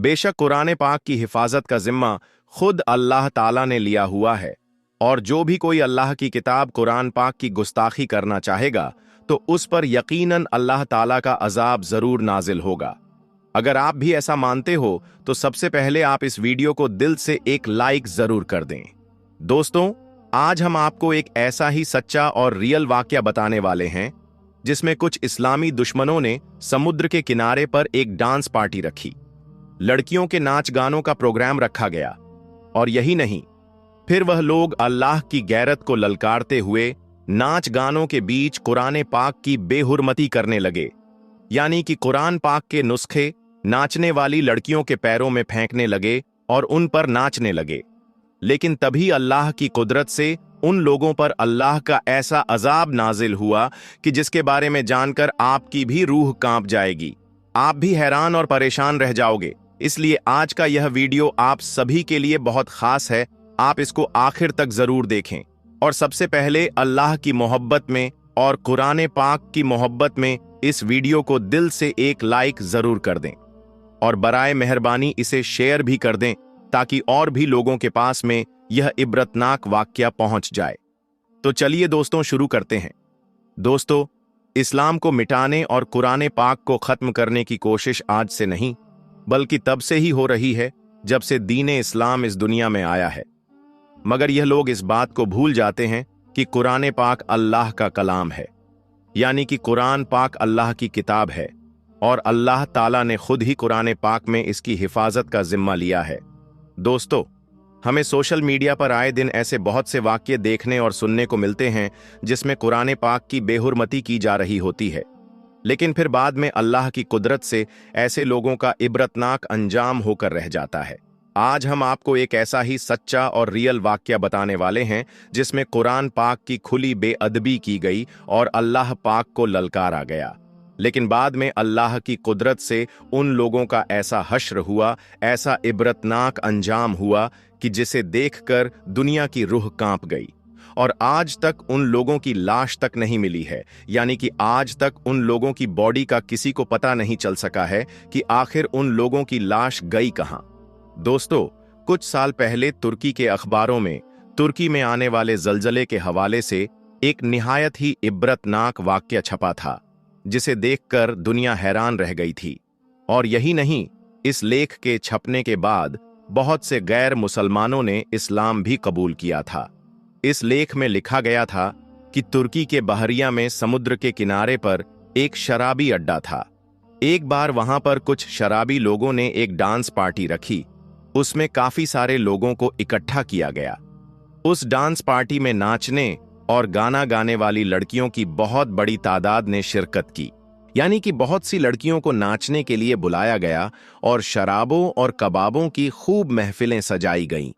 बेशक कुरान पाक की हिफाजत का जिम्मा खुद अल्लाह ताला ने लिया हुआ है, और जो भी कोई अल्लाह की किताब कुरान पाक की गुस्ताखी करना चाहेगा तो उस पर यकीनन अल्लाह ताला का अजाब जरूर नाजिल होगा। अगर आप भी ऐसा मानते हो तो सबसे पहले आप इस वीडियो को दिल से एक लाइक जरूर कर दें। दोस्तों, आज हम आपको एक ऐसा ही सच्चा और रियल वाकया बताने वाले हैं जिसमें कुछ इस्लामी दुश्मनों ने समुद्र के किनारे पर एक डांस पार्टी रखी। लड़कियों के नाच गानों का प्रोग्राम रखा गया, और यही नहीं, फिर वह लोग अल्लाह की गैरत को ललकारते हुए नाच गानों के बीच कुरान पाक की बेहुरमती करने लगे। यानी कि कुरान पाक के नुस्खे नाचने वाली लड़कियों के पैरों में फेंकने लगे और उन पर नाचने लगे। लेकिन तभी अल्लाह की कुदरत से उन लोगों पर अल्लाह का ऐसा अजाब नाजिल हुआ कि जिसके बारे में जानकर आपकी भी रूह कांप जाएगी। आप भी हैरान और परेशान रह जाओगे। इसलिए आज का यह वीडियो आप सभी के लिए बहुत खास है। आप इसको आखिर तक जरूर देखें, और सबसे पहले अल्लाह की मोहब्बत में और कुरान पाक की मोहब्बत में इस वीडियो को दिल से एक लाइक जरूर कर दें, और बराए मेहरबानी इसे शेयर भी कर दें ताकि और भी लोगों के पास में यह इबरतनाक वाकया पहुंच जाए। तो चलिए दोस्तों, शुरू करते हैं। दोस्तों, इस्लाम को मिटाने और कुरान पाक को खत्म करने की कोशिश आज से नहीं, बल्कि तब से ही हो रही है जब से दीन इस्लाम इस दुनिया में आया है। मगर यह लोग इस बात को भूल जाते हैं कि कुरान पाक अल्लाह का कलाम है, यानी कि कुरान पाक अल्लाह की किताब है, और अल्लाह ताला ने खुद ही कुरान पाक में इसकी हिफाजत का जिम्मा लिया है। दोस्तों, हमें सोशल मीडिया पर आए दिन ऐसे बहुत से वाक्य देखने और सुनने को मिलते हैं जिसमें कुरान पाक की बेहुरमती की जा रही होती है, लेकिन फिर बाद में अल्लाह की कुदरत से ऐसे लोगों का इबरतनाक अंजाम होकर रह जाता है। आज हम आपको एक ऐसा ही सच्चा और रियल वाकया बताने वाले हैं जिसमें कुरान पाक की खुली बेअदबी की गई और अल्लाह पाक को ललकारा गया। लेकिन बाद में अल्लाह की कुदरत से उन लोगों का ऐसा हश्र हुआ, ऐसा इबरतनाक अंजाम हुआ कि जिसे देखकर दुनिया की रूह कांप गई, और आज तक उन लोगों की लाश तक नहीं मिली है। यानी कि आज तक उन लोगों की बॉडी का किसी को पता नहीं चल सका है कि आखिर उन लोगों की लाश गई कहां। दोस्तों, कुछ साल पहले तुर्की के अखबारों में तुर्की में आने वाले जलजले के हवाले से एक निहायत ही इबरतनाक वाकया छपा था, जिसे देखकर दुनिया हैरान रह गई थी। और यही नहीं, इस लेख के छपने के बाद बहुत से गैर मुसलमानों ने इस्लाम भी कबूल किया था। इस लेख में लिखा गया था कि तुर्की के बहरिया में समुद्र के किनारे पर एक शराबी अड्डा था। एक बार वहां पर कुछ शराबी लोगों ने एक डांस पार्टी रखी। उसमें काफी सारे लोगों को इकट्ठा किया गया। उस डांस पार्टी में नाचने और गाना गाने वाली लड़कियों की बहुत बड़ी तादाद ने शिरकत की। यानी कि बहुत सी लड़कियों को नाचने के लिए बुलाया गया और शराबों और कबाबों की खूब महफिलें सजाई गईं।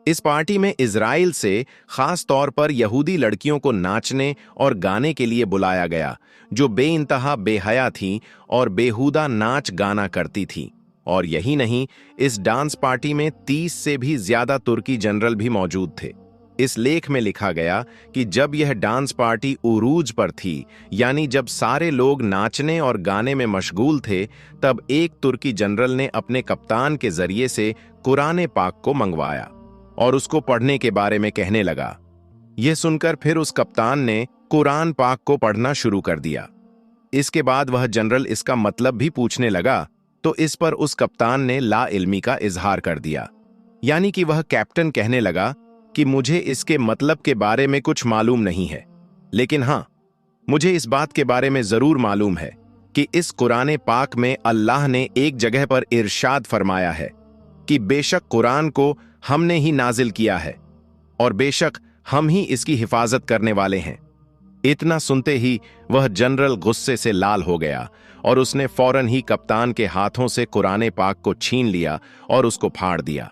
इस पार्टी में इजराइल से खास तौर पर यहूदी लड़कियों को नाचने और गाने के लिए बुलाया गया, जो बेइंतहा बेहया थीं और बेहुदा नाच गाना करती थीं। और यही नहीं, इस डांस पार्टी में 30 से भी ज्यादा तुर्की जनरल भी मौजूद थे। इस लेख में लिखा गया कि जब यह डांस पार्टी उरूज पर थी, यानी जब सारे लोग नाचने और गाने में मशगूल थे, तब एक तुर्की जनरल ने अपने कप्तान के जरिए से कुरान पाक को मंगवाया और उसको पढ़ने के बारे में कहने लगा। यह सुनकर फिर उस कप्तान ने कुरान पाक को पढ़ना शुरू कर दिया। इसके बाद वह जनरल इसका मतलब भी पूछने लगा, तो इस पर उस कप्तान ने ला इल्मी का इजहार कर दिया। यानी कि वह कैप्टन कहने लगा कि मुझे इसके मतलब के बारे में कुछ मालूम नहीं है, लेकिन हां, मुझे इस बात के बारे में जरूर मालूम है कि इस कुरान पाक में अल्लाह ने एक जगह पर इरशाद फरमाया है कि बेशक कुरान को हमने ही नाजिल किया है और बेशक हम ही इसकी हिफाजत करने वाले हैं। इतना सुनते ही वह जनरल गुस्से से लाल हो गया और उसने फौरन ही कप्तान के हाथों से कुरान पाक को छीन लिया और उसको फाड़ दिया,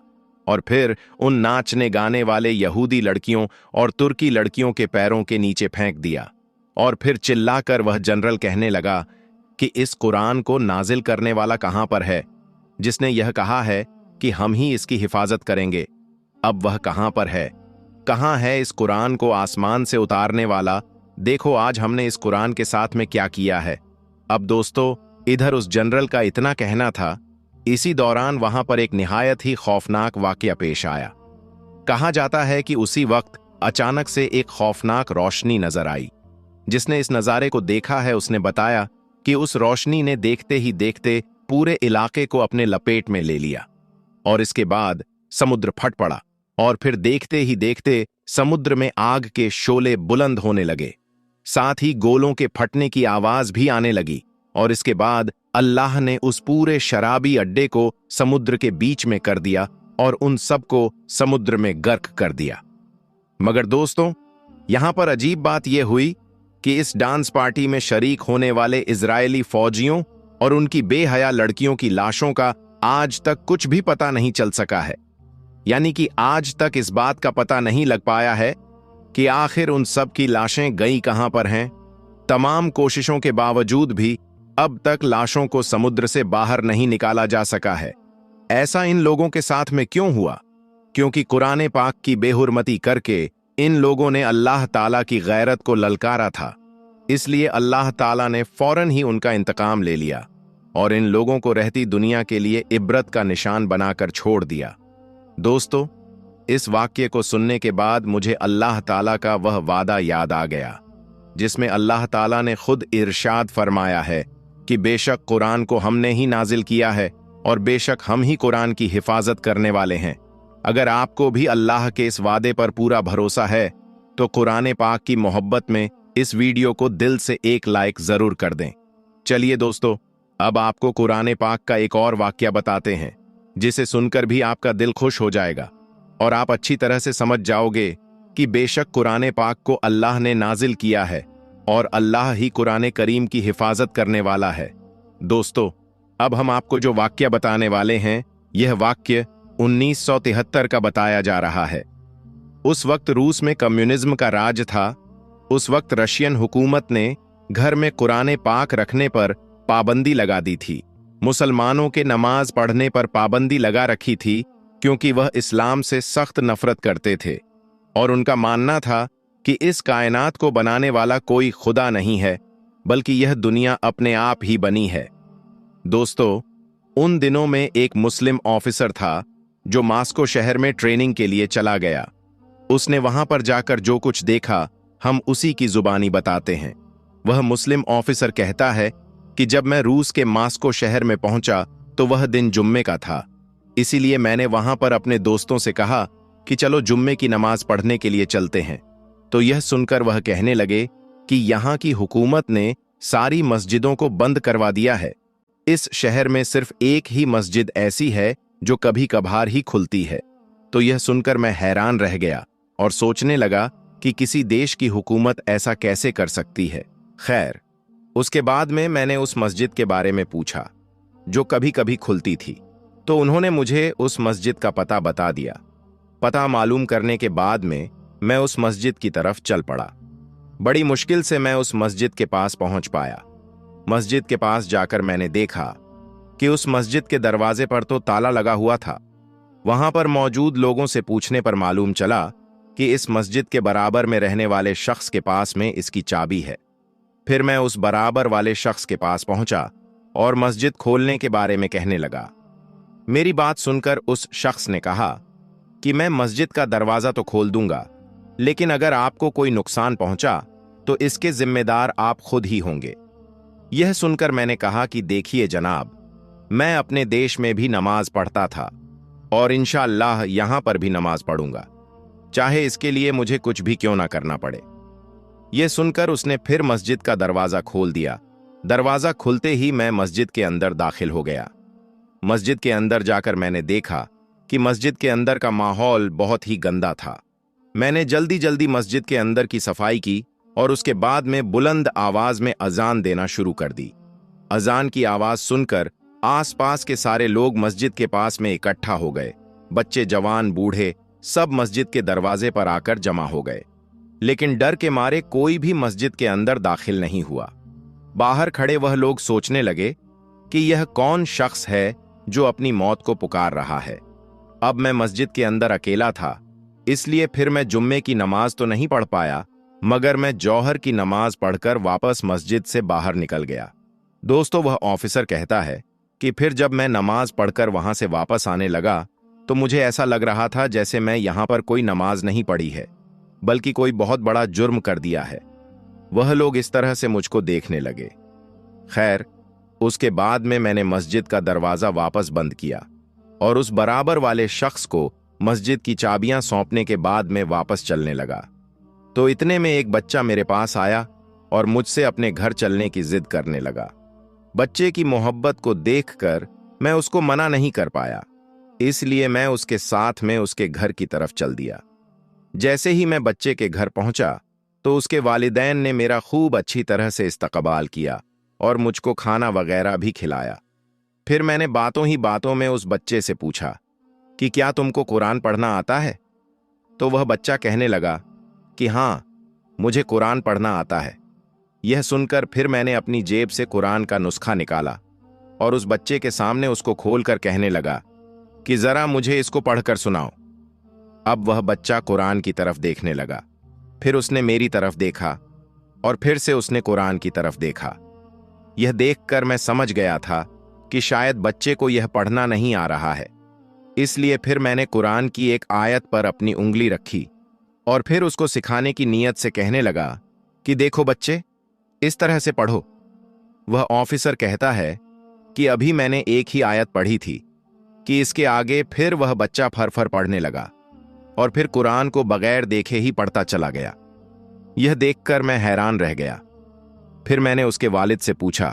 और फिर उन नाचने गाने वाले यहूदी लड़कियों और तुर्की लड़कियों के पैरों के नीचे फेंक दिया। और फिर चिल्लाकर वह जनरल कहने लगा कि इस कुरान को नाजिल करने वाला कहां पर है, जिसने यह कहा है कि हम ही इसकी हिफाजत करेंगे। अब वह कहां पर है? कहां है इस कुरान को आसमान से उतारने वाला? देखो आज हमने इस कुरान के साथ में क्या किया है। अब दोस्तों, इधर उस जनरल का इतना कहना था इसी दौरान वहां पर एक निहायत ही खौफनाक वाकया पेश आया। कहा जाता है कि उसी वक्त अचानक से एक खौफनाक रोशनी नजर आई। जिसने इस नज़ारे को देखा है उसने बताया कि उस रोशनी ने देखते ही देखते पूरे इलाके को अपने लपेट में ले लिया और इसके बाद समुद्र फट पड़ा और फिर देखते ही देखते समुद्र में आग के शोले बुलंद होने लगे। साथ ही गोलों के फटने की आवाज भी आने लगी और इसके बाद अल्लाह ने उस पूरे शराबी अड्डे को समुद्र के बीच में कर दिया और उन सबको समुद्र में गर्क कर दिया। मगर दोस्तों, यहां पर अजीब बात यह हुई कि इस डांस पार्टी में शरीक होने वाले इजरायली फौजियों और उनकी बेहया लड़कियों की लाशों का आज तक कुछ भी पता नहीं चल सका है। यानी कि आज तक इस बात का पता नहीं लग पाया है कि आखिर उन सब की लाशें गई कहां पर हैं। तमाम कोशिशों के बावजूद भी अब तक लाशों को समुद्र से बाहर नहीं निकाला जा सका है। ऐसा इन लोगों के साथ में क्यों हुआ? क्योंकि कुरान पाक की बेहुरमती करके इन लोगों ने अल्लाह ताला की गैरत को ललकारा था। इसलिए अल्लाह ताला ने फौरन ही उनका इंतकाम ले लिया और इन लोगों को रहती दुनिया के लिए इबरत का निशान बनाकर छोड़ दिया। दोस्तों, इस वाक्य को सुनने के बाद मुझे अल्लाह ताला का वह वादा याद आ गया जिसमें अल्लाह ताला ने खुद इरशाद फरमाया है कि बेशक कुरान को हमने ही नाजिल किया है और बेशक हम ही कुरान की हिफाजत करने वाले हैं। अगर आपको भी अल्लाह के इस वादे पर पूरा भरोसा है तो कुरान पाक की मोहब्बत में इस वीडियो को दिल से एक लाइक जरूर कर दें। चलिए दोस्तों, अब आपको कुरान पाक का एक और वाकया बताते हैं जिसे सुनकर भी आपका दिल खुश हो जाएगा और आप अच्छी तरह से समझ जाओगे कि बेशक कुरान पाक को अल्लाह ने नाजिल किया है और अल्लाह ही कुरान करीम की हिफाजत करने वाला है। दोस्तों, अब हम आपको जो वाकया बताने वाले हैं यह वाक्य 1973 का बताया जा रहा है। उस वक्त रूस में कम्युनिज्म का राज था। उस वक्त रशियन हुकूमत ने घर में कुरान पाक रखने पर पाबंदी लगा दी थी। मुसलमानों के नमाज पढ़ने पर पाबंदी लगा रखी थी क्योंकि वह इस्लाम से सख्त नफरत करते थे और उनका मानना था कि इस कायनात को बनाने वाला कोई खुदा नहीं है बल्कि यह दुनिया अपने आप ही बनी है। दोस्तों, उन दिनों में एक मुस्लिम ऑफिसर था जो मास्को शहर में ट्रेनिंग के लिए चला गया। उसने वहां पर जाकर जो कुछ देखा हम उसी की जुबानी बताते हैं। वह मुस्लिम ऑफिसर कहता है कि जब मैं रूस के मास्को शहर में पहुंचा तो वह दिन जुम्मे का था। इसीलिए मैंने वहां पर अपने दोस्तों से कहा कि चलो जुम्मे की नमाज पढ़ने के लिए चलते हैं। तो यह सुनकर वह कहने लगे कि यहाँ की हुकूमत ने सारी मस्जिदों को बंद करवा दिया है। इस शहर में सिर्फ एक ही मस्जिद ऐसी है जो कभी कभार ही खुलती है। तो यह सुनकर मैं हैरान रह गया और सोचने लगा कि किसी देश की हुकूमत ऐसा कैसे कर सकती है। खैर, उसके बाद में मैंने उस मस्जिद के बारे में पूछा जो कभी कभी खुलती थी। तो उन्होंने मुझे उस मस्जिद का पता बता दिया। पता मालूम करने के बाद में मैं उस मस्जिद की तरफ चल पड़ा। बड़ी मुश्किल से मैं उस मस्जिद के पास पहुंच पाया। मस्जिद के पास जाकर मैंने देखा कि उस मस्जिद के दरवाजे पर तो ताला लगा हुआ था। वहां पर मौजूद लोगों से पूछने पर मालूम चला कि इस मस्जिद के बराबर में रहने वाले शख्स के पास में इसकी चाबी है। फिर मैं उस बराबर वाले शख्स के पास पहुंचा और मस्जिद खोलने के बारे में कहने लगा। मेरी बात सुनकर उस शख्स ने कहा कि मैं मस्जिद का दरवाजा तो खोल दूंगा, लेकिन अगर आपको कोई नुकसान पहुंचा तो इसके जिम्मेदार आप खुद ही होंगे। यह सुनकर मैंने कहा कि देखिए जनाब, मैं अपने देश में भी नमाज पढ़ता था और इंशाअल्लाह यहां पर भी नमाज पढ़ूंगा, चाहे इसके लिए मुझे कुछ भी क्यों ना करना पड़े। यह सुनकर उसने फिर मस्जिद का दरवाजा खोल दिया। दरवाजा खुलते ही मैं मस्जिद के अंदर दाखिल हो गया। मस्जिद के अंदर जाकर मैंने देखा कि मस्जिद के अंदर का माहौल बहुत ही गंदा था। मैंने जल्दी जल्दी मस्जिद के अंदर की सफाई की और उसके बाद में बुलंद आवाज में अजान देना शुरू कर दी। अजान की आवाज सुनकर आसपास के सारे लोग मस्जिद के पास में इकट्ठा हो गए। बच्चे, जवान, बूढ़े सब मस्जिद के दरवाजे पर आकर जमा हो गए, लेकिन डर के मारे कोई भी मस्जिद के अंदर दाखिल नहीं हुआ। बाहर खड़े वह लोग सोचने लगे कि यह कौन शख्स है जो अपनी मौत को पुकार रहा है। अब मैं मस्जिद के अंदर अकेला था, इसलिए फिर मैं जुम्मे की नमाज तो नहीं पढ़ पाया, मगर मैं जौहर की नमाज पढ़कर वापस मस्जिद से बाहर निकल गया। दोस्तों, वह ऑफिसर कहता है कि फिर जब मैं नमाज पढ़कर वहां से वापस आने लगा तो मुझे ऐसा लग रहा था जैसे मैं यहां पर कोई नमाज नहीं पढ़ी है, बल्कि कोई बहुत बड़ा जुर्म कर दिया है। वह लोग इस तरह से मुझको देखने लगे। खैर, उसके बाद में मैंने मस्जिद का दरवाजा वापस बंद किया और उस बराबर वाले शख्स को मस्जिद की चाबियां सौंपने के बाद में वापस चलने लगा। तो इतने में एक बच्चा मेरे पास आया और मुझसे अपने घर चलने की जिद करने लगा। बच्चे की मोहब्बत को देखकर मैं उसको मना नहीं कर पाया, इसलिए मैं उसके साथ में उसके घर की तरफ चल दिया। जैसे ही मैं बच्चे के घर पहुंचा तो उसके वालिदैन ने मेरा खूब अच्छी तरह से इस्तकबाल किया और मुझको खाना वगैरह भी खिलाया। फिर मैंने बातों ही बातों में उस बच्चे से पूछा कि क्या तुमको कुरान पढ़ना आता है? तो वह बच्चा कहने लगा कि हाँ, मुझे कुरान पढ़ना आता है। यह सुनकर फिर मैंने अपनी जेब से कुरान का नुस्खा निकाला और उस बच्चे के सामने उसको खोलकर कहने लगा कि जरा मुझे इसको पढ़कर सुनाओ। अब वह बच्चा कुरान की तरफ देखने लगा, फिर उसने मेरी तरफ देखा और फिर से उसने कुरान की तरफ देखा। यह देखकर मैं समझ गया था कि शायद बच्चे को यह पढ़ना नहीं आ रहा है, इसलिए फिर मैंने कुरान की एक आयत पर अपनी उंगली रखी और फिर उसको सिखाने की नीयत से कहने लगा कि देखो बच्चे, इस तरह से पढ़ो। वह ऑफिसर कहता है कि अभी मैंने एक ही आयत पढ़ी थी कि इसके आगे फिर वह बच्चा फर पढ़ने लगा और फिर कुरान को बगैर देखे ही पढ़ता चला गया। यह देखकर मैं हैरान रह गया। फिर मैंने उसके वालिद से पूछा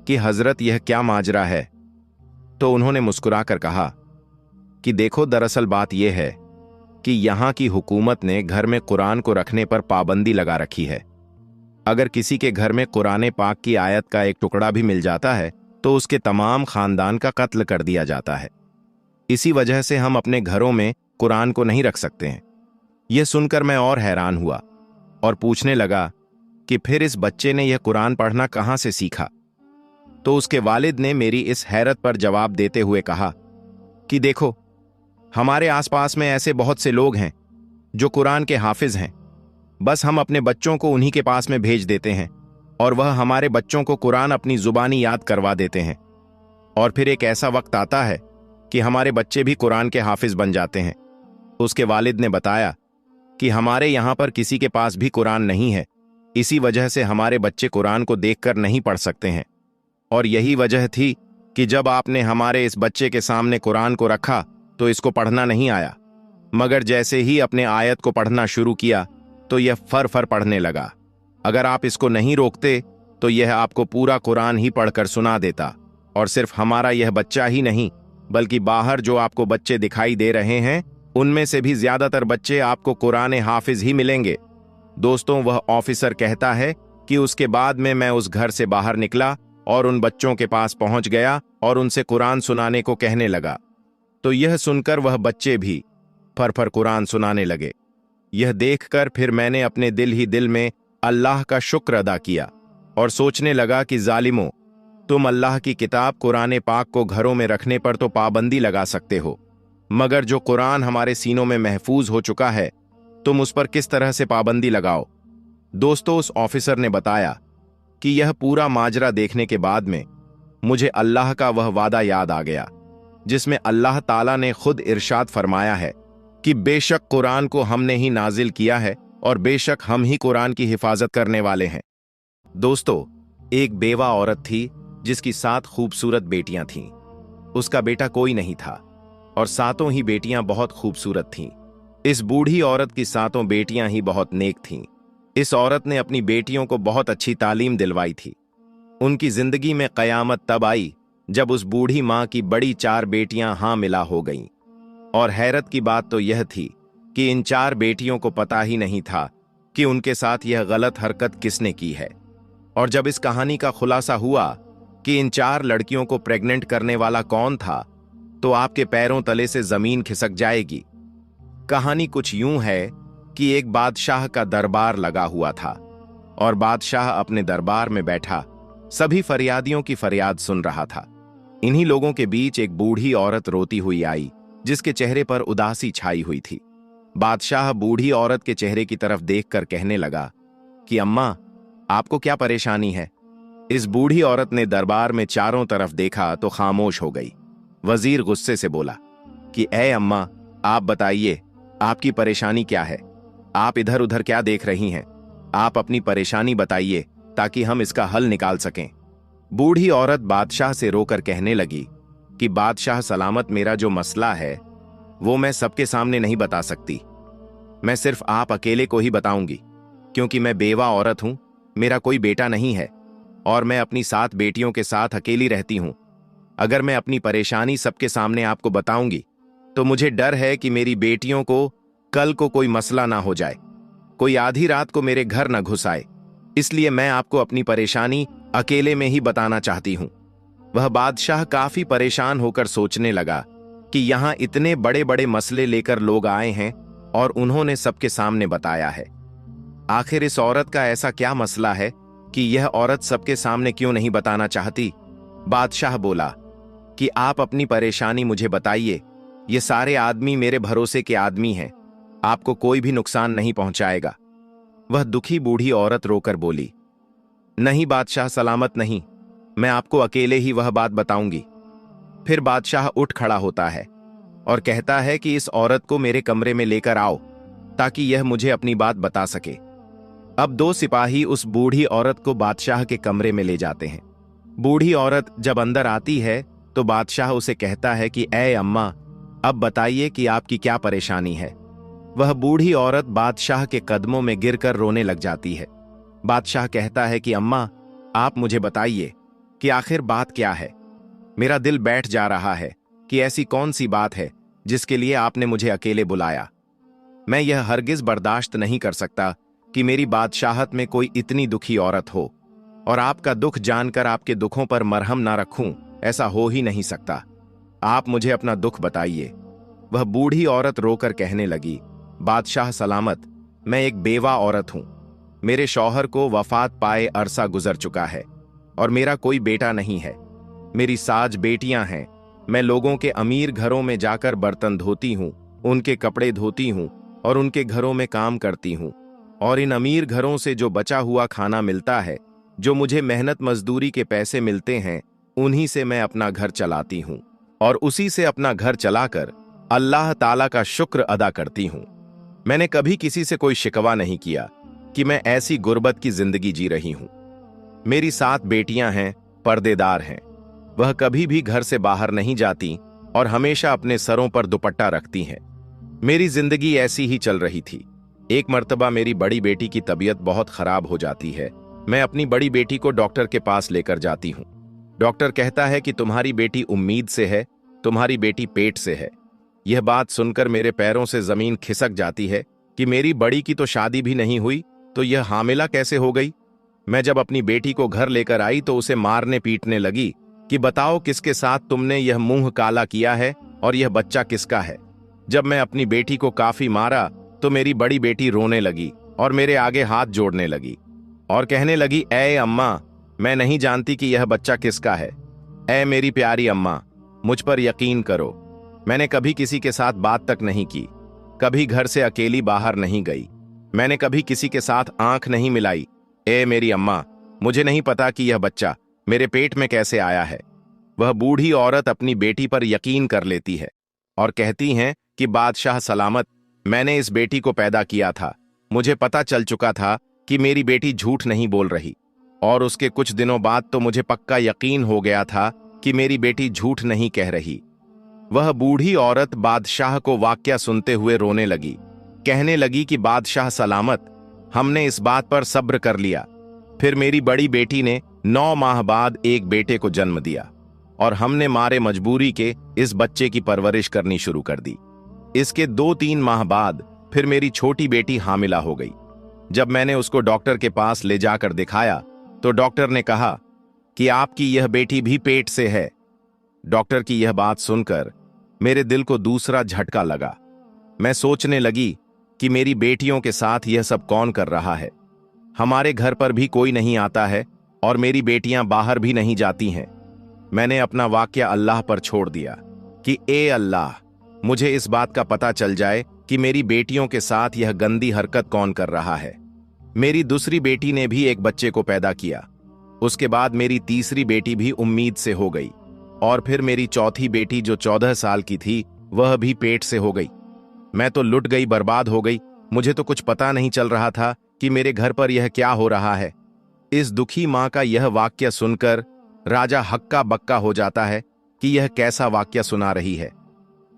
कि हजरत, यह क्या माजरा है? तो उन्होंने मुस्कुराकर कहा कि देखो, दरअसल बात यह है कि यहां की हुकूमत ने घर में कुरान को रखने पर पाबंदी लगा रखी है। अगर किसी के घर में कुरान पाक की आयत का एक टुकड़ा भी मिल जाता है तो उसके तमाम खानदान का कत्ल कर दिया जाता है। इसी वजह से हम अपने घरों में कुरान को नहीं रख सकते हैं। यह सुनकर मैं और हैरान हुआ और पूछने लगा कि फिर इस बच्चे ने यह कुरान पढ़ना कहां से सीखा? तो उसके वालिद ने मेरी इस हैरत पर जवाब देते हुए कहा कि देखो, हमारे आसपास में ऐसे बहुत से लोग हैं जो कुरान के हाफिज हैं। बस हम अपने बच्चों को उन्हीं के पास में भेज देते हैं और वह हमारे बच्चों को कुरान अपनी जुबानी याद करवा देते हैं। और फिर एक ऐसा वक्त आता है कि हमारे बच्चे भी कुरान के हाफिज बन जाते हैं। उसके वालिद ने बताया कि हमारे यहाँ पर किसी के पास भी कुरान नहीं है, इसी वजह से हमारे बच्चे कुरान को देखकर नहीं पढ़ सकते हैं। और यही वजह थी कि जब आपने हमारे इस बच्चे के सामने कुरान को रखा तो इसको पढ़ना नहीं आया, मगर जैसे ही अपने आयत को पढ़ना शुरू किया तो यह फर पढ़ने लगा। अगर आप इसको नहीं रोकते तो यह आपको पूरा कुरान ही पढ़कर सुना देता। और सिर्फ हमारा यह बच्चा ही नहीं, बल्कि बाहर जो आपको बच्चे दिखाई दे रहे हैं उनमें से भी ज्यादातर बच्चे आपको कुरान हाफिज ही मिलेंगे। दोस्तों, वह ऑफिसर कहता है कि उसके बाद में मैं उस घर से बाहर निकला और उन बच्चों के पास पहुंच गया और उनसे कुरान सुनाने को कहने लगा। तो यह सुनकर वह बच्चे भी फर कुरान सुनाने लगे। यह देखकर फिर मैंने अपने दिल ही दिल में अल्लाह का शुक्र अदा किया और सोचने लगा कि जालिमों, तुम अल्लाह की किताब कुरान पाक को घरों में रखने पर तो पाबंदी लगा सकते हो, मगर जो कुरान हमारे सीनों में महफूज हो चुका है तुम उस पर किस तरह से पाबंदी लगाओ? दोस्तों, उस ऑफिसर ने बताया कि यह पूरा माजरा देखने के बाद में मुझे अल्लाह का वह वादा याद आ गया जिसमें अल्लाह ताला ने खुद इरशाद फरमाया है कि बेशक कुरान को हमने ही नाजिल किया है और बेशक हम ही कुरान की हिफाजत करने वाले हैं। दोस्तों, एक बेवा औरत थी जिसकी 7 खूबसूरत बेटियां थीं। उसका बेटा कोई नहीं था और 7 ही बेटियां बहुत खूबसूरत थीं। इस बूढ़ी औरत की 7 बेटियां ही बहुत नेक थीं। इस औरत ने अपनी बेटियों को बहुत अच्छी तालीम दिलवाई थी। उनकी जिंदगी में कयामत तब आई जब उस बूढ़ी मां की बड़ी 4 बेटियां हामिला हो गईं। और हैरत की बात तो यह थी कि इन 4 बेटियों को पता ही नहीं था कि उनके साथ यह गलत हरकत किसने की है। और जब इस कहानी का खुलासा हुआ कि इन 4 लड़कियों को प्रेग्नेंट करने वाला कौन था, तो आपके पैरों तले से जमीन खिसक जाएगी। कहानी कुछ यूं है कि एक बादशाह का दरबार लगा हुआ था और बादशाह अपने दरबार में बैठा सभी फरियादियों की फरियाद सुन रहा था। इन्हीं लोगों के बीच एक बूढ़ी औरत रोती हुई आई जिसके चेहरे पर उदासी छाई हुई थी। बादशाह बूढ़ी औरत के चेहरे की तरफ देखकर कहने लगा कि अम्मा, आपको क्या परेशानी है? इस बूढ़ी औरत ने दरबार में चारों तरफ देखा तो खामोश हो गई। वजीर गुस्से से बोला कि ए अम्मा, आप बताइए, आपकी परेशानी क्या है? आप इधर उधर क्या देख रही हैं? आप अपनी परेशानी बताइए ताकि हम इसका हल निकाल सकें। बूढ़ी औरत बादशाह से रोकर कहने लगी कि बादशाह सलामत, मेरा जो मसला है वो मैं सबके सामने नहीं बता सकती। मैं सिर्फ आप अकेले को ही बताऊंगी, क्योंकि मैं बेवा औरत हूं, मेरा कोई बेटा नहीं है और मैं अपनी 7 बेटियों के साथ अकेली रहती हूं। अगर मैं अपनी परेशानी सबके सामने आपको बताऊंगी तो मुझे डर है कि मेरी बेटियों को कल को कोई मसला ना हो जाए, कोई आधी रात को मेरे घर ना घुस आए। इसलिए मैं आपको अपनी परेशानी अकेले में ही बताना चाहती हूं। वह बादशाह काफी परेशान होकर सोचने लगा कि यहां इतने बड़े बड़े मसले लेकर लोग आए हैं और उन्होंने सबके सामने बताया है। आखिर इस औरत का ऐसा क्या मसला है कि यह औरत सबके सामने क्यों नहीं बताना चाहती? बादशाह बोला कि आप अपनी परेशानी मुझे बताइए, ये सारे आदमी मेरे भरोसे के आदमी हैं, आपको कोई भी नुकसान नहीं पहुंचाएगा। वह दुखी बूढ़ी औरत रोकर बोली, नहीं बादशाह सलामत नहीं, मैं आपको अकेले ही वह बात बताऊंगी। फिर बादशाह उठ खड़ा होता है और कहता है कि इस औरत को मेरे कमरे में लेकर आओ ताकि यह मुझे अपनी बात बता सके। अब 2 सिपाही उस बूढ़ी औरत को बादशाह के कमरे में ले जाते हैं। बूढ़ी औरत जब अंदर आती है तो बादशाह उसे कहता है कि ए अम्मा, अब बताइए कि आपकी क्या परेशानी है। वह बूढ़ी औरत बादशाह के कदमों में गिरकर रोने लग जाती है। बादशाह कहता है कि अम्मा, आप मुझे बताइए कि आखिर बात क्या है। मेरा दिल बैठ जा रहा है कि ऐसी कौन सी बात है जिसके लिए आपने मुझे अकेले बुलाया। मैं यह हरगिज बर्दाश्त नहीं कर सकता कि मेरी बादशाहत में कोई इतनी दुखी औरत हो, और आपका दुख जानकर आपके दुखों पर मरहम ना रखूं, ऐसा हो ही नहीं सकता। आप मुझे अपना दुख बताइए। वह बूढ़ी औरत रोकर कहने लगी, बादशाह सलामत, मैं एक बेवा औरत हूं। मेरे शौहर को वफात पाए अरसा गुजर चुका है और मेरा कोई बेटा नहीं है। मेरी 7 बेटियां हैं। मैं लोगों के अमीर घरों में जाकर बर्तन धोती हूं, उनके कपड़े धोती हूं और उनके घरों में काम करती हूं, और इन अमीर घरों से जो बचा हुआ खाना मिलता है, जो मुझे मेहनत मजदूरी के पैसे मिलते हैं, उन्हीं से मैं अपना घर चलाती हूं और उसी से अपना घर चलाकर अल्लाह ताला का शुक्र अदा करती हूं। मैंने कभी किसी से कोई शिकवा नहीं किया कि मैं ऐसी गुर्बत की जिंदगी जी रही हूं। मेरी 7 बेटियां हैं, पर्देदार हैं। वह कभी भी घर से बाहर नहीं जाती और हमेशा अपने सरों पर दुपट्टा रखती हैं। मेरी जिंदगी ऐसी ही चल रही थी। एक मर्तबा मेरी बड़ी बेटी की तबीयत बहुत खराब हो जाती है। मैं अपनी बड़ी बेटी को डॉक्टर के पास लेकर जाती हूं। डॉक्टर कहता है कि तुम्हारी बेटी उम्मीद से है, तुम्हारी बेटी पेट से है। यह बात सुनकर मेरे पैरों से जमीन खिसक जाती है कि मेरी बड़ी की तो शादी भी नहीं हुई, तो यह हामिला कैसे हो गई। मैं जब अपनी बेटी को घर लेकर आई तो उसे मारने पीटने लगी कि बताओ किसके साथ तुमने यह मुंह काला किया है और यह बच्चा किसका है। जब मैं अपनी बेटी को काफी मारा तो मेरी बड़ी बेटी रोने लगी और मेरे आगे हाथ जोड़ने लगी और कहने लगी, ए अम्मा, मैं नहीं जानती कि यह बच्चा किसका है। ए मेरी प्यारी अम्मा, मुझ पर यकीन करो, मैंने कभी किसी के साथ बात तक नहीं की, कभी घर से अकेली बाहर नहीं गई, मैंने कभी किसी के साथ आंख नहीं मिलाई। ए मेरी अम्मा, मुझे नहीं पता कि यह बच्चा मेरे पेट में कैसे आया है। वह बूढ़ी औरत अपनी बेटी पर यकीन कर लेती है और कहती हैं कि बादशाह सलामत, मैंने इस बेटी को पैदा किया था। मुझे पता चल चुका था कि मेरी बेटी झूठ नहीं बोल रही, और उसके कुछ दिनों बाद तो मुझे पक्का यकीन हो गया था कि मेरी बेटी झूठ नहीं कह रही। वह बूढ़ी औरत बादशाह को वाकया सुनते हुए रोने लगी, कहने लगी कि बादशाह सलामत, हमने इस बात पर सब्र कर लिया। फिर मेरी बड़ी बेटी ने 9 माह बाद एक बेटे को जन्म दिया और हमने मारे मजबूरी के इस बच्चे की परवरिश करनी शुरू कर दी। इसके 2-3 माह बाद फिर मेरी छोटी बेटी हामिला हो गई। जब मैंने उसको डॉक्टर के पास ले जाकर दिखाया तो डॉक्टर ने कहा कि आपकी यह बेटी भी पेट से है। डॉक्टर की यह बात सुनकर मेरे दिल को दूसरा झटका लगा। मैं सोचने लगी कि मेरी बेटियों के साथ यह सब कौन कर रहा है। हमारे घर पर भी कोई नहीं आता है और मेरी बेटियां बाहर भी नहीं जाती हैं। मैंने अपना वाकया अल्लाह पर छोड़ दिया कि ए अल्लाह, मुझे इस बात का पता चल जाए कि मेरी बेटियों के साथ यह गंदी हरकत कौन कर रहा है। मेरी दूसरी बेटी ने भी एक बच्चे को पैदा किया। उसके बाद मेरी तीसरी बेटी भी उम्मीद से हो गई, और फिर मेरी चौथी बेटी जो 14 साल की थी वह भी पेट से हो गई। मैं तो लुट गई, बर्बाद हो गई। मुझे तो कुछ पता नहीं चल रहा था कि मेरे घर पर यह क्या हो रहा है। इस दुखी मां का यह वाक्य सुनकर राजा हक्का बक्का हो जाता है कि यह कैसा वाक्य सुना रही है।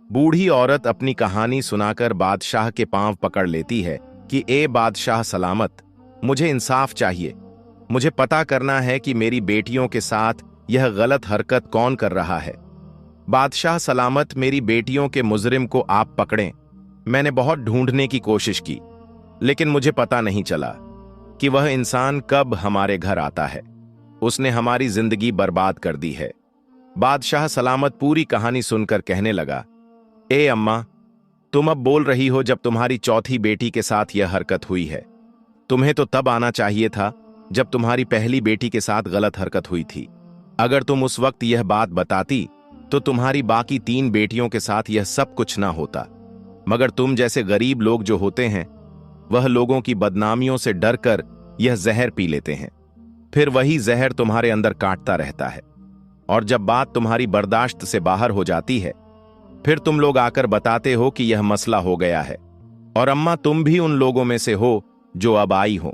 बूढ़ी औरत अपनी कहानी सुनाकर बादशाह के पांव पकड़ लेती है कि ए बादशाह सलामत, मुझे इंसाफ चाहिए। मुझे पता करना है कि मेरी बेटियों के साथ यह गलत हरकत कौन कर रहा है। बादशाह सलामत, मेरी बेटियों के मुजरिम को आप पकड़ें। मैंने बहुत ढूंढने की कोशिश की, लेकिन मुझे पता नहीं चला कि वह इंसान कब हमारे घर आता है। उसने हमारी जिंदगी बर्बाद कर दी है। बादशाह सलामत पूरी कहानी सुनकर कहने लगा, ए अम्मा, तुम अब बोल रही हो जब तुम्हारी चौथी बेटी के साथ यह हरकत हुई है। तुम्हें तो तब आना चाहिए था जब तुम्हारी पहली बेटी के साथ गलत हरकत हुई थी। अगर तुम उस वक्त यह बात बताती तो तुम्हारी बाकी 3 बेटियों के साथ यह सब कुछ ना होता। मगर तुम जैसे गरीब लोग जो होते हैं, वह लोगों की बदनामियों से डरकर यह जहर पी लेते हैं। फिर वही जहर तुम्हारे अंदर काटता रहता है, और जब बात तुम्हारी बर्दाश्त से बाहर हो जाती है, फिर तुम लोग आकर बताते हो कि यह मसला हो गया है। और अम्मा, तुम भी उन लोगों में से हो जो अब आई हो।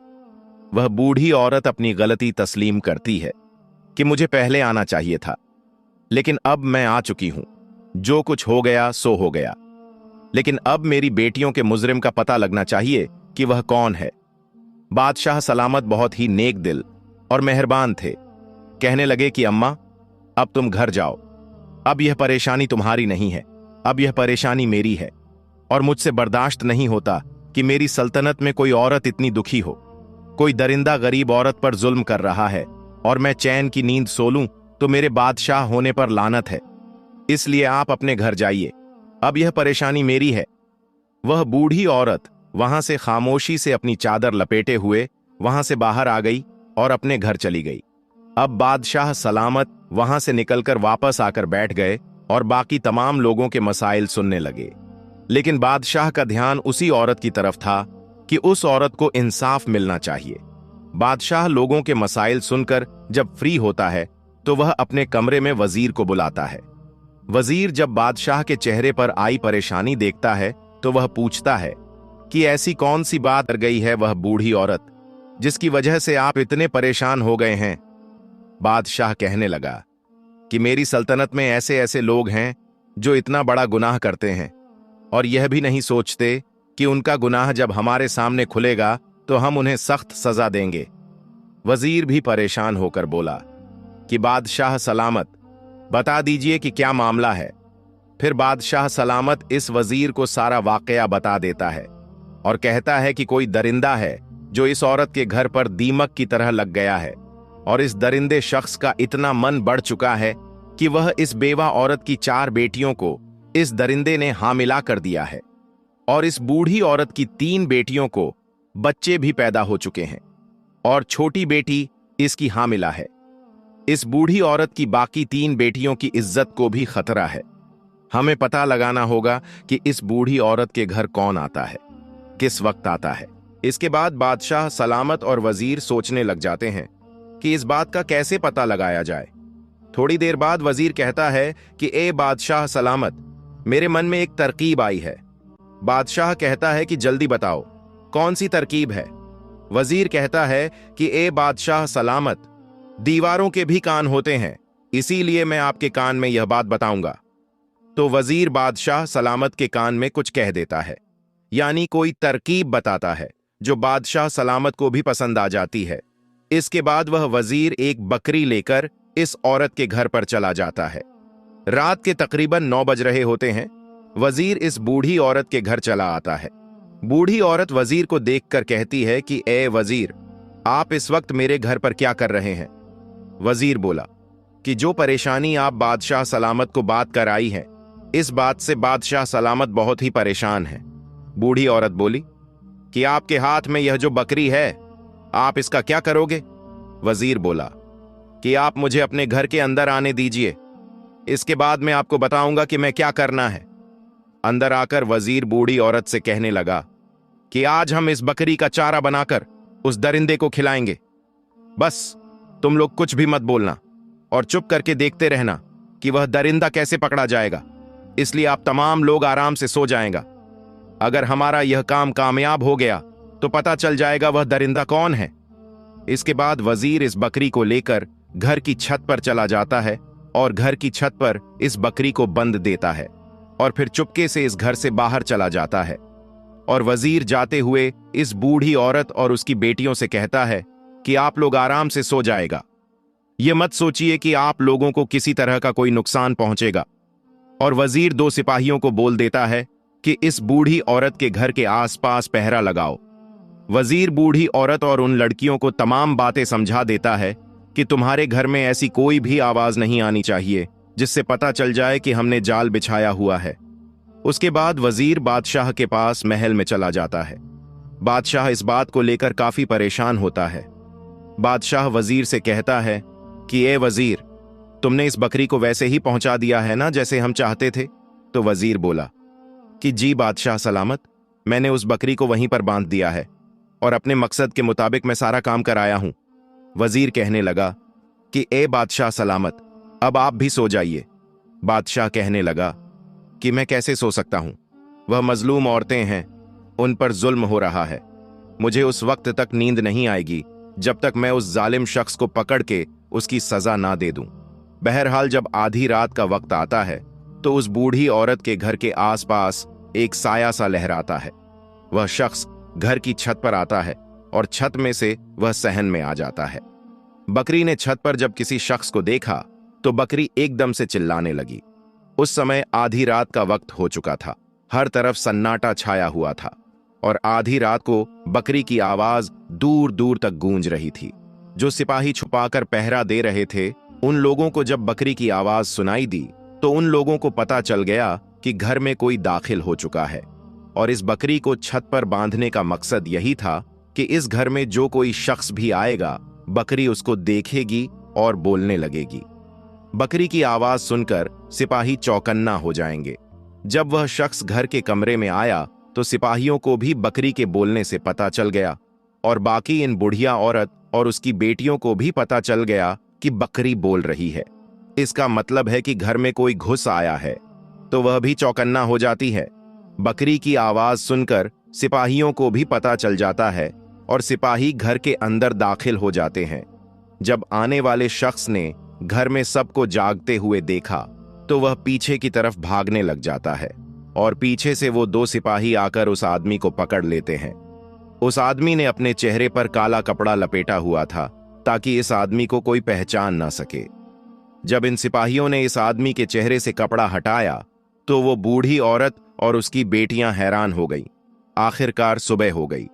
वह बूढ़ी औरत अपनी गलती तस्लीम करती है कि मुझे पहले आना चाहिए था, लेकिन अब मैं आ चुकी हूं। जो कुछ हो गया सो हो गया, लेकिन अब मेरी बेटियों के मुजरिम का पता लगना चाहिए कि वह कौन है। बादशाह सलामत बहुत ही नेक दिल और मेहरबान थे। कहने लगे कि अम्मा, अब तुम घर जाओ। अब यह परेशानी तुम्हारी नहीं है, अब यह परेशानी मेरी है, और मुझसे बर्दाश्त नहीं होता कि मेरी सल्तनत में कोई औरत इतनी दुखी हो। कोई दरिंदा गरीब औरत पर जुल्म कर रहा है, और मैं चैन की नींद सो लूं तो मेरे बादशाह होने पर लानत है। इसलिए आप अपने घर जाइए, अब यह परेशानी मेरी है। वह बूढ़ी औरत वहां से खामोशी से अपनी चादर लपेटे हुए वहां से बाहर आ गई और अपने घर चली गई। अब बादशाह सलामत वहां से निकलकर वापस आकर बैठ गए और बाकी तमाम लोगों के मसाइल सुनने लगे। लेकिन बादशाह का ध्यान उसी औरत की तरफ था कि उस औरत को इंसाफ मिलना चाहिए। बादशाह लोगों के मसाइल सुनकर जब फ्री होता है तो वह अपने कमरे में वजीर को बुलाता है। वजीर जब बादशाह के चेहरे पर आई परेशानी देखता है तो वह पूछता है कि ऐसी कौन सी बात कर गई है वह बूढ़ी औरत जिसकी वजह से आप इतने परेशान हो गए हैं। बादशाह कहने लगा कि मेरी सल्तनत में ऐसे ऐसे लोग हैं जो इतना बड़ा गुनाह करते हैं और यह भी नहीं सोचते कि उनका गुनाह जब हमारे सामने खुलेगा तो हम उन्हें सख्त सजा देंगे। वजीर भी परेशान होकर बोला कि बादशाह सलामत, बता दीजिए कि क्या मामला है। फिर बादशाह सलामत इस वजीर को सारा वाकया बता देता है और कहता है कि कोई दरिंदा है जो इस औरत के घर पर दीमक की तरह लग गया है, और इस दरिंदे शख्स का इतना मन बढ़ चुका है कि वह इस बेवा औरत की 4 बेटियों को इस दरिंदे ने हामिला कर दिया है, और इस बूढ़ी औरत की 3 बेटियों को बच्चे भी पैदा हो चुके हैं, और छोटी बेटी इसकी हामिला है। इस बूढ़ी औरत की बाकी 3 बेटियों की इज्जत को भी खतरा है। हमें पता लगाना होगा कि इस बूढ़ी औरत के घर कौन आता है, किस वक्त आता है। इसके बाद बादशाह सलामत और वजीर सोचने लग जाते हैं कि इस बात का कैसे पता लगाया जाए। थोड़ी देर बाद वजीर कहता है कि ए बादशाह सलामत, मेरे मन में एक तरकीब आई है। बादशाह कहता है कि जल्दी बताओ, कौन सी तरकीब है। वजीर कहता है कि ए बादशाह सलामत, दीवारों के भी कान होते हैं, इसीलिए मैं आपके कान में यह बात बताऊंगा। तो वजीर बादशाह सलामत के कान में कुछ कह देता है, यानी कोई तरकीब बताता है जो बादशाह सलामत को भी पसंद आ जाती है। इसके बाद वह वजीर एक बकरी लेकर इस औरत के घर पर चला जाता है। रात के तकरीबन 9 बज रहे होते हैं। वजीर इस बूढ़ी औरत के घर चला आता है। बूढ़ी औरत वजीर को देखकर कहती है कि ए वजीर, आप इस वक्त मेरे घर पर क्या कर रहे हैं। वजीर बोला कि जो परेशानी आप बादशाह सलामत को बात कर आई है, इस बात से बादशाह सलामत बहुत ही परेशान है। बूढ़ी औरत बोली कि आपके हाथ में यह जो बकरी है, आप इसका क्या करोगे। वजीर बोला कि आप मुझे अपने घर के अंदर आने दीजिए, इसके बाद मैं आपको बताऊंगा कि मैं क्या करना है। अंदर आकर वजीर बूढ़ी औरत से कहने लगा कि आज हम इस बकरी का चारा बनाकर उस दरिंदे को खिलाएंगे। बस तुम लोग कुछ भी मत बोलना और चुप करके देखते रहना कि वह दरिंदा कैसे पकड़ा जाएगा। इसलिए आप तमाम लोग आराम से सो जाएगा। अगर हमारा यह काम कामयाब हो गया तो पता चल जाएगा वह दरिंदा कौन है। इसके बाद वजीर इस बकरी को लेकर घर की छत पर चला जाता है और घर की छत पर इस बकरी को बंद देता है और फिर चुपके से इस घर से बाहर चला जाता है। और वजीर जाते हुए इस बूढ़ी औरत और उसकी बेटियों से कहता है कि आप लोग आराम से सो जाएगा। ये मत सोचिए कि आप लोगों को किसी तरह का कोई नुकसान पहुंचेगा। और वजीर 2 सिपाहियों को बोल देता है कि इस बूढ़ी औरत के घर के आसपास पहरा लगाओ। वजीर बूढ़ी औरत और उन लड़कियों को तमाम बातें समझा देता है कि तुम्हारे घर में ऐसी कोई भी आवाज नहीं आनी चाहिए जिससे पता चल जाए कि हमने जाल बिछाया हुआ है। उसके बाद वजीर बादशाह के पास महल में चला जाता है। बादशाह इस बात को लेकर काफी परेशान होता है। बादशाह वजीर से कहता है कि ए वजीर, तुमने इस बकरी को वैसे ही पहुंचा दिया है ना जैसे हम चाहते थे? तो वजीर बोला कि जी बादशाह सलामत, मैंने उस बकरी को वहीं पर बांध दिया है और अपने मकसद के मुताबिक मैं सारा काम कराया हूं। वजीर कहने लगा कि ए बादशाह सलामत, अब आप भी सो जाइए। बादशाह कहने लगा कि मैं कैसे सो सकता हूं? वह मजलूम औरतें हैं, उन पर जुल्म हो रहा है। मुझे उस वक्त तक नींद नहीं आएगी जब तक मैं उस जालिम शख्स को पकड़ के उसकी सजा ना दे दूं। बहरहाल जब आधी रात का वक्त आता है तो उस बूढ़ी औरत के घर के आसपास एक साया सा लहराता है। वह शख्स घर की छत पर आता है और छत में से वह सहन में आ जाता है। बकरी ने छत पर जब किसी शख्स को देखा तो बकरी एकदम से चिल्लाने लगी। उस समय आधी रात का वक्त हो चुका था। हर तरफ सन्नाटा छाया हुआ था और आधी रात को बकरी की आवाज दूर दूर तक गूंज रही थी। जो सिपाही छुपाकर पहरा दे रहे थे, उन लोगों को जब बकरी की आवाज सुनाई दी तो उन लोगों को पता चल गया कि घर में कोई दाखिल हो चुका है। और इस बकरी को छत पर बांधने का मकसद यही था कि इस घर में जो कोई शख्स भी आएगा, बकरी उसको देखेगी और बोलने लगेगी। बकरी की आवाज सुनकर सिपाही चौकन्ना हो जाएंगे। जब वह शख्स घर के कमरे में आया तो सिपाहियों को भी बकरी के बोलने से पता चल गया और बाकी इन बुढ़िया औरत और उसकी बेटियों को भी पता चल गया कि बकरी बोल रही है। इसका मतलब है कि घर में कोई घुस आया है, तो वह भी चौकन्ना हो जाती है। बकरी की आवाज सुनकर सिपाहियों को भी पता चल जाता है और सिपाही घर के अंदर दाखिल हो जाते हैं। जब आने वाले शख्स ने घर में सबको जागते हुए देखा तो वह पीछे की तरफ भागने लग जाता है और पीछे से वो 2 सिपाही आकर उस आदमी को पकड़ लेते हैं। उस आदमी ने अपने चेहरे पर काला कपड़ा लपेटा हुआ था ताकि इस आदमी को कोई पहचान ना सके। जब इन सिपाहियों ने इस आदमी के चेहरे से कपड़ा हटाया तो वो बूढ़ी औरत और उसकी बेटियां हैरान हो गईं। आखिरकार सुबह हो गई।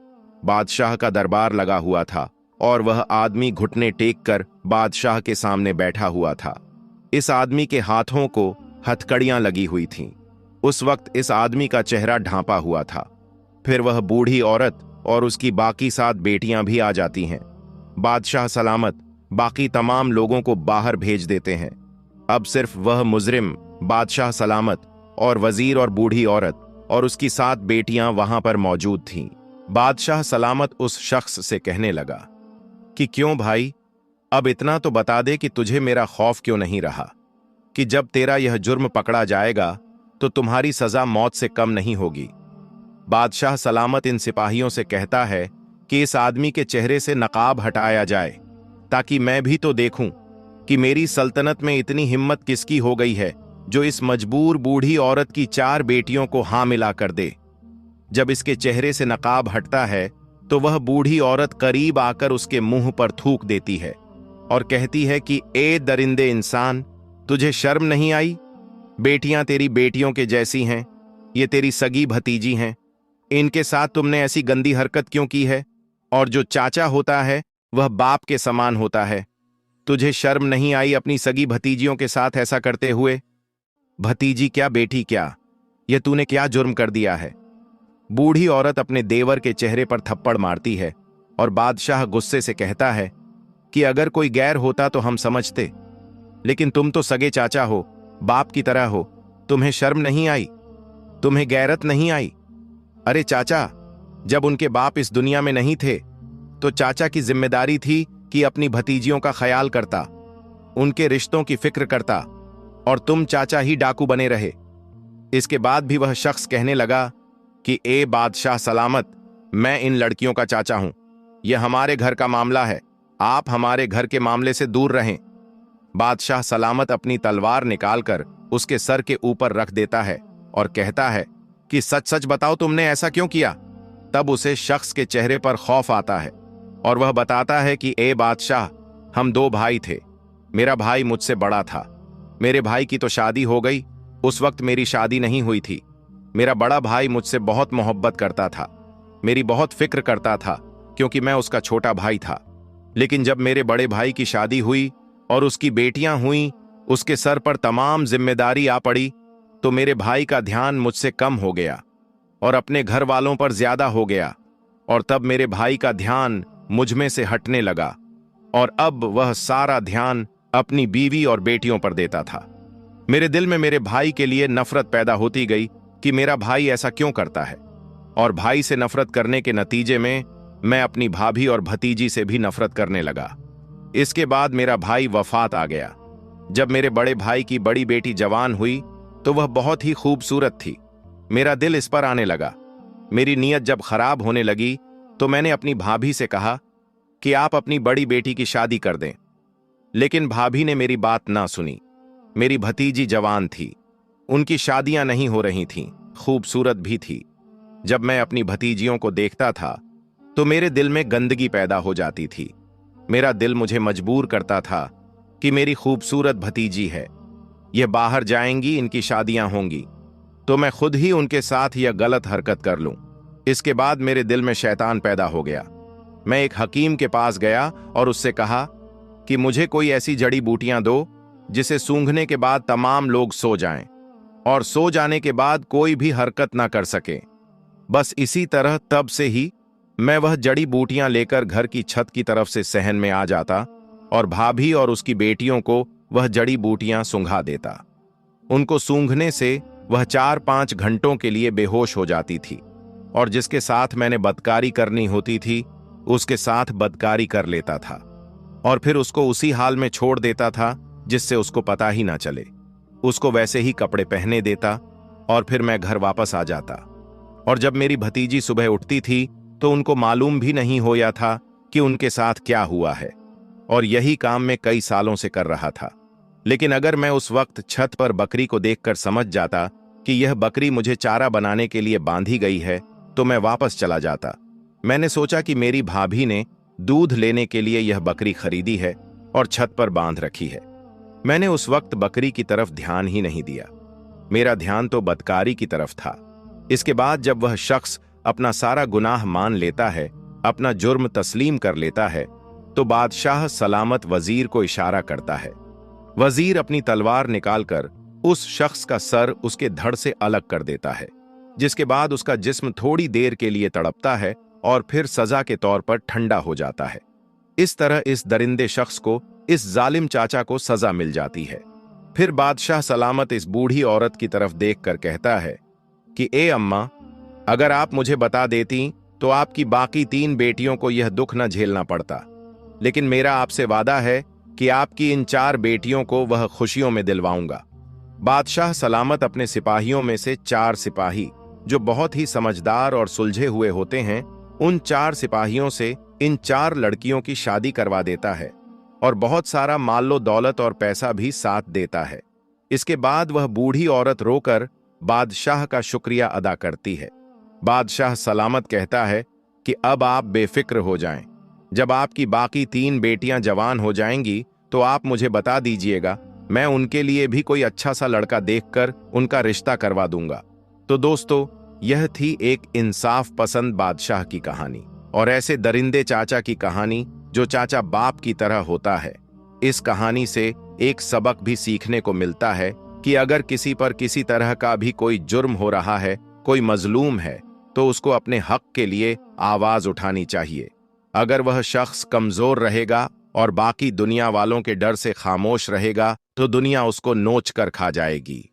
बादशाह का दरबार लगा हुआ था और वह आदमी घुटने टेक कर बादशाह के सामने बैठा हुआ था। इस आदमी के हाथों को हथकड़ियां लगी हुई थीं। उस वक्त इस आदमी का चेहरा ढांपा हुआ था। फिर वह बूढ़ी औरत और उसकी बाकी 7 बेटियां भी आ जाती हैं। बादशाह सलामत बाकी तमाम लोगों को बाहर भेज देते हैं। अब सिर्फ वह मुजरिम, बादशाह सलामत और वजीर और बूढ़ी औरत और उसकी 7 बेटियां वहां पर मौजूद थीं। बादशाह सलामत उस शख्स से कहने लगा कि क्यों भाई, अब इतना तो बता दे कि तुझे मेरा खौफ क्यों नहीं रहा कि जब तेरा यह जुर्म पकड़ा जाएगा तो तुम्हारी सजा मौत से कम नहीं होगी। बादशाह सलामत इन सिपाहियों से कहता है कि इस आदमी के चेहरे से नकाब हटाया जाए ताकि मैं भी तो देखूं कि मेरी सल्तनत में इतनी हिम्मत किसकी हो गई है जो इस मजबूर बूढ़ी औरत की 4 बेटियों को हाँ मिला कर दे। जब इसके चेहरे से नकाब हटता है तो वह बूढ़ी औरत करीब आकर उसके मुंह पर थूक देती है और कहती है कि ए दरिंदे इंसान, तुझे शर्म नहीं आई? बेटियां तेरी बेटियों के जैसी हैं, ये तेरी सगी भतीजी हैं, इनके साथ तुमने ऐसी गंदी हरकत क्यों की है? और जो चाचा होता है वह बाप के समान होता है। तुझे शर्म नहीं आई अपनी सगी भतीजियों के साथ ऐसा करते हुए? भतीजी क्या बेटी क्या, यह तूने क्या जुर्म कर दिया है? बूढ़ी औरत अपने देवर के चेहरे पर थप्पड़ मारती है और बादशाह गुस्से से कहता है कि अगर कोई गैर होता तो हम समझते, लेकिन तुम तो सगे चाचा हो, बाप की तरह हो, तुम्हें शर्म नहीं आई? तुम्हें गैरत नहीं आई? अरे चाचा, जब उनके बाप इस दुनिया में नहीं थे तो चाचा की जिम्मेदारी थी कि अपनी भतीजियों का ख्याल करता, उनके रिश्तों की फिक्र करता, और तुम चाचा ही डाकू बने रहे। इसके बाद भी वह शख्स कहने लगा कि ए बादशाह सलामत, मैं इन लड़कियों का चाचा हूं, यह हमारे घर का मामला है, आप हमारे घर के मामले से दूर रहें। बादशाह सलामत अपनी तलवार निकालकर उसके सर के ऊपर रख देता है और कहता है कि सच सच बताओ, तुमने ऐसा क्यों किया। तब उसे शख्स के चेहरे पर खौफ आता है और वह बताता है कि ए बादशाह, हम दो भाई थे, मेरा भाई मुझसे बड़ा था, मेरे भाई की तो शादी हो गई, उस वक्त मेरी शादी नहीं हुई थी। मेरा बड़ा भाई मुझसे बहुत मोहब्बत करता था, मेरी बहुत फिक्र करता था, क्योंकि मैं उसका छोटा भाई था। लेकिन जब मेरे बड़े भाई की शादी हुई और उसकी बेटियां हुईं, उसके सर पर तमाम जिम्मेदारी आ पड़ी, तो मेरे भाई का ध्यान मुझसे कम हो गया और अपने घर वालों पर ज्यादा हो गया, और तब मेरे भाई का ध्यान मुझ में से हटने लगा और अब वह सारा ध्यान अपनी बीवी और बेटियों पर देता था। मेरे दिल में मेरे भाई के लिए नफरत पैदा होती गई कि मेरा भाई ऐसा क्यों करता है, और भाई से नफरत करने के नतीजे में मैं अपनी भाभी और भतीजी से भी नफरत करने लगा। इसके बाद मेरा भाई वफात आ गया। जब मेरे बड़े भाई की बड़ी बेटी जवान हुई तो वह बहुत ही खूबसूरत थी। मेरा दिल इस पर आने लगा। मेरी नीयत जब खराब होने लगी तो मैंने अपनी भाभी से कहा कि आप अपनी बड़ी बेटी की शादी कर दें, लेकिन भाभी ने मेरी बात ना सुनी। मेरी भतीजी जवान थी, उनकी शादियां नहीं हो रही थीं, खूबसूरत भी थी। जब मैं अपनी भतीजियों को देखता था तो मेरे दिल में गंदगी पैदा हो जाती थी। मेरा दिल मुझे मजबूर करता था कि मेरी खूबसूरत भतीजी है, यह बाहर जाएंगी, इनकी शादियां होंगी, तो मैं खुद ही उनके साथ यह गलत हरकत कर लूं। इसके बाद मेरे दिल में शैतान पैदा हो गया। मैं एक हकीम के पास गया और उससे कहा कि मुझे कोई ऐसी जड़ी बूटियां दो जिसे सूंघने के बाद तमाम लोग सो जाएं और सो जाने के बाद कोई भी हरकत ना कर सके। बस इसी तरह तब से ही मैं वह जड़ी बूटियां लेकर घर की छत की तरफ से सहन में आ जाता और भाभी और उसकी बेटियों को वह जड़ी बूटियां सूंघा देता। उनको सूंघने से वह 4-5 घंटों के लिए बेहोश हो जाती थी और जिसके साथ मैंने बदकारी करनी होती थी उसके साथ बदकारी कर लेता था और फिर उसको उसी हाल में छोड़ देता था जिससे उसको पता ही ना चले। उसको वैसे ही कपड़े पहने देता और फिर मैं घर वापस आ जाता। और जब मेरी भतीजी सुबह उठती थी तो उनको मालूम भी नहीं होया था कि उनके साथ क्या हुआ है, और यही काम मैं कई सालों से कर रहा था। लेकिन अगर मैं उस वक्त छत पर बकरी को देखकर समझ जाता कि यह बकरी मुझे चारा बनाने के लिए बांधी गई है तो मैं वापस चला जाता। मैंने सोचा कि मेरी भाभी ने दूध लेने के लिए यह बकरी खरीदी है और छत पर बांध रखी है। मैंने उस वक्त बकरी की तरफ ध्यान ही नहीं दिया, मेरा ध्यान तो बदकारी की तरफ था। इसके बाद जब वह शख्स अपना सारा गुनाह मान लेता है, अपना जुर्म तस्लीम कर लेता है, तो बादशाह सलामत वजीर को इशारा करता है। वजीर अपनी तलवार निकालकर उस शख्स का सर उसके धड़ से अलग कर देता है, जिसके बाद उसका जिस्म थोड़ी देर के लिए तड़पता है और फिर सजा के तौर पर ठंडा हो जाता है। इस तरह इस दरिंदे शख्स को, इस जालिम चाचा को सजा मिल जाती है। फिर बादशाह सलामत इस बूढ़ी औरत की तरफ देखकर कहता है कि ए अम्मा, अगर आप मुझे बता देती तो आपकी बाकी 3 बेटियों को यह दुख न झेलना पड़ता, लेकिन मेरा आपसे वादा है कि आपकी इन 4 बेटियों को वह खुशियों में दिलवाऊंगा। बादशाह सलामत अपने सिपाहियों में से 4 सिपाही जो बहुत ही समझदार और सुलझे हुए होते हैं, उन 4 सिपाहियों से इन 4 लड़कियों की शादी करवा देता है और बहुत सारा मालो दौलत और पैसा भी साथ देता है। इसके बाद वह बूढ़ी औरत रोकर बादशाह का शुक्रिया अदा करती है। बादशाह सलामत कहता है कि अब आप बेफिक्र हो जाएं। जब आपकी बाकी 3 बेटियां जवान हो जाएंगी तो आप मुझे बता दीजिएगा, मैं उनके लिए भी कोई अच्छा सा लड़का देखकर उनका रिश्ता करवा दूंगा। तो दोस्तों, यह थी एक इंसाफ पसंद बादशाह की कहानी और ऐसे दरिंदे चाचा की कहानी जो चाचा बाप की तरह होता है। इस कहानी से एक सबक भी सीखने को मिलता है कि अगर किसी पर किसी तरह का भी कोई जुर्म हो रहा है, कोई मजलूम है, तो उसको अपने हक के लिए आवाज उठानी चाहिए। अगर वह शख्स कमजोर रहेगा और बाकी दुनिया वालों के डर से खामोश रहेगा तो दुनिया उसको नोच कर खा जाएगी।